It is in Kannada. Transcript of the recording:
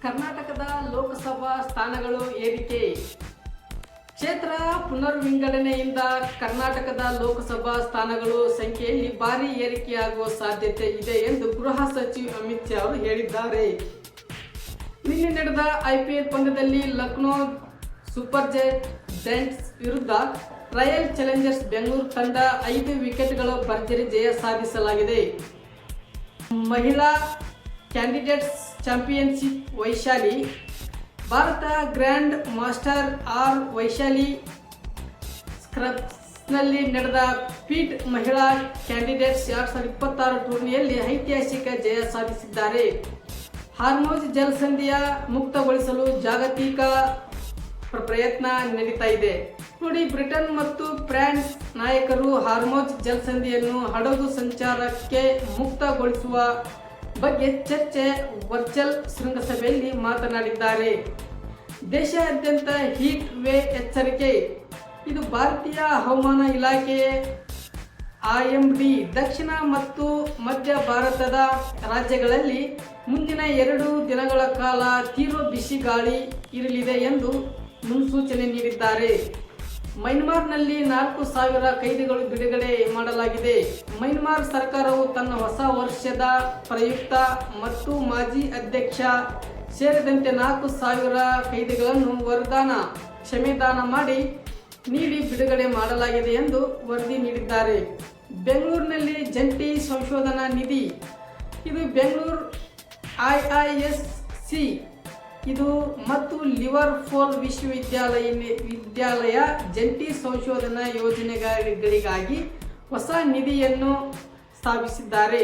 ಕರ್ನಾಟಕದ ಲೋಕಸಭಾ ಸ್ಥಾನಗಳು ಏರಿಕೆ. ಕ್ಷೇತ್ರ ಪುನರ್ವಿಂಗಡಣೆಯಿಂದ ಕರ್ನಾಟಕದ ಲೋಕಸಭಾ ಸ್ಥಾನಗಳು ಸಂಖ್ಯೆಯಲ್ಲಿ ಭಾರಿ ಏರಿಕೆಯಾಗುವ ಸಾಧ್ಯತೆ ಇದೆ ಎಂದು ಗೃಹ ಸಚಿವ ಅಮಿತ್ ಶಾ ಅವರು ಹೇಳಿದ್ದಾರೆ. ನಿನ್ನೆ ನಡೆದ ಐಪಿಎಲ್ ಪಂದ್ಯದಲ್ಲಿ ಲಕ್ನೋ ಸೂಪರ್ ಜೈಂಟ್ಸ್ ವಿರುದ್ಧ ರಾಯಲ್ ಚಾಲೆಂಜರ್ಸ್ ಬೆಂಗಳೂರು ತಂಡ 5 ವಿಕೆಟ್ಗಳ ಭರ್ಜರಿ ಜಯ ಸಾಧಿಸಲಾಗಿದೆ. ಮಹಿಳಾ candidates championship Vaishali Bharat grandmaster Vaishali ಸ್ಕ್ರಬ್ಸ್ನಲ್ಲಿ ನಡೆದ ಪೀಟ್ ಮಹಿಳಾ ಕ್ಯಾಂಡಿಡೇಟ್ಸ್ 2026 ಟೂರ್ನಿಯಲ್ಲಿ ಐತಿಹಾಸಿಕ ಜಯ ಸಾಧಿಸಿದ್ದಾರೆ. ಹಾರ್ಮೋಜ್ ಜಲಸಂಧಿಯ ಮುಕ್ತಗೊಳಿಸಲು ಜಾಗತಿಕ ಪ್ರಯತ್ನ ನಡೀತಾ ಇದೆ. ನೋಡಿ, ಬ್ರಿಟನ್ ಮತ್ತು ಫ್ರಾನ್ಸ್ ನಾಯಕರು ಹಾರ್ಮೋಜ್ ಜಲಸಂಧಿಯನ್ನು ಹಡಗು ಸಂಚಾರಕ್ಕೆ ಮುಕ್ತಗೊಳಿಸುವ ಬಗ್ಗೆ ಚರ್ಚೆ ವರ್ಚುವಲ್ ಶೃಂಗಸಭೆಯಲ್ಲಿ ಮಾತನಾಡಿದ್ದಾರೆ. ದೇಶಾದ್ಯಂತ ಹೀಟ್ ವೇವ್ ಎಚ್ಚರಿಕೆ. ಇದು ಭಾರತೀಯ ಹವಾಮಾನ ಇಲಾಖೆ IMD ದಕ್ಷಿಣ ಮತ್ತು ಮಧ್ಯ ಭಾರತದ ರಾಜ್ಯಗಳಲ್ಲಿ ಮುಂದಿನ 2 ದಿನಗಳ ಕಾಲ ತೀವ್ರ ಬಿಸಿ ಗಾಳಿ ಇರಲಿದೆ ಎಂದು ಮುನ್ಸೂಚನೆ ನೀಡಿದ್ದಾರೆ. ಮೈನ್ಮಾರ್ನಲ್ಲಿ 4,000 ಕೈದಿಗಳು ಬಿಡುಗಡೆ ಮಾಡಲಾಗಿದೆ. ಮೈನ್ಮಾರ್ ಸರ್ಕಾರವು ತನ್ನ ಹೊಸ ವರ್ಷದ ಪ್ರಯುಕ್ತ ಮತ್ತು ಮಾಜಿ ಅಧ್ಯಕ್ಷ ಸೇರಿದಂತೆ 4,000 ಕೈದಿಗಳನ್ನು ಕ್ಷಮೆದಾನ ನೀಡಿ ಬಿಡುಗಡೆ ಮಾಡಲಾಗಿದೆ ಎಂದು ವರದಿ ನೀಡಿದ್ದಾರೆ. ಬೆಂಗಳೂರಿನಲ್ಲಿ ಜಂಟಿ ಸಂಶೋಧನಾ ನಿಧಿ. ಇದು ಬೆಂಗಳೂರು IISc ಇದು ಮತ್ತು ಲಿವರ್ಪೂಲ್ ವಿಶ್ವವಿದ್ಯಾಲಯ ಜಂಟಿ ಸಂಶೋಧನಾ ಯೋಜನೆಗಳಿಗಾಗಿ ಹೊಸ ನಿಧಿಯನ್ನು ಸ್ಥಾಪಿಸಿದ್ದಾರೆ.